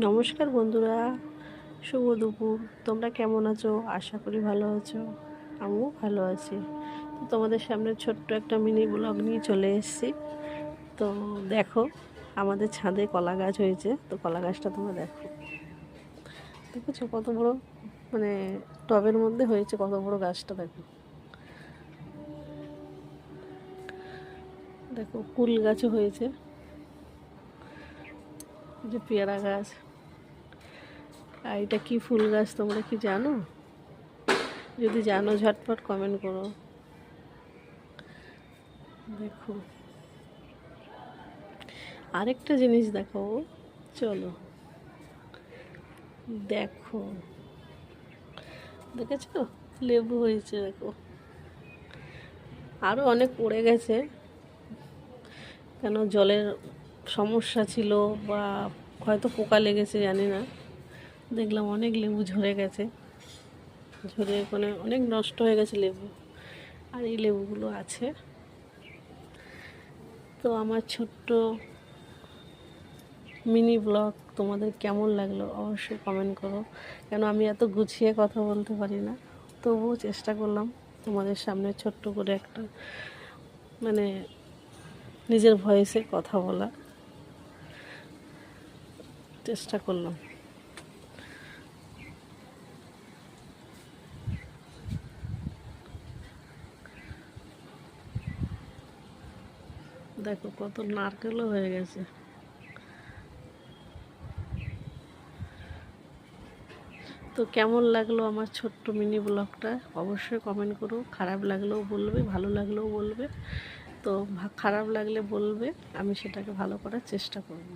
নমস্কার বন্ধুরা, শুভ দুপুর। তোমরা কেমন আছো? আশা করি ভালো আছো। আমিও ভালো আছি। তো তোমাদের সামনে ছোট্ট একটা মিনি ব্লগ নিয়ে চলে এসেছি। তো দেখো, আমাদের ছাদে কলা গাছ হয়েছে। তো কলা গাছটা তোমরা দেখো, দেখেছো কত বড়, মানে টবের মধ্যে হয়েছে কত বড় গাছটা। দেখো দেখো কুল গাছও হয়েছে, যে পেয়ারা গাছ। আর এটা কি ফুল গাছ তোমরা কি জানো? যদি জানো ঝটপট কমেন্ট করো। দেখো আরেকটা জিনিস দেখাবো, চলো। দেখো, দেখেছো লেবু হয়েছে। দেখো আরও অনেক পড়ে গেছে, কেন জলের সমস্যা ছিল বা হয়তো পোকা লেগেছে জানি না। দেখলাম অনেক লেবু ঝরে গেছে, ঝরে মানে অনেক নষ্ট হয়ে গেছে লেবু। আর এই লেবুগুলো আছে। তো আমার ছোট্ট মিনি ব্লগ তোমাদের কেমন লাগলো অবশ্যই কমেন্ট করো। কেন আমি এত গুছিয়ে কথা বলতে পারি না, তবুও চেষ্টা করলাম তোমাদের সামনে ছোট্ট করে একটা, মানে নিজের ভয়েসে কথা বলার চেষ্টা করলাম। দেখো কত নারকেলও হয়ে গেছে। তো কেমন লাগলো আমার ছোট্ট মিনি ব্লগটা অবশ্যই কমেন্ট করো। খারাপ লাগলেও বলবে, ভালো লাগলেও বলবে। তো খারাপ লাগলে বলবে, আমি সেটাকে ভালো করার চেষ্টা করব।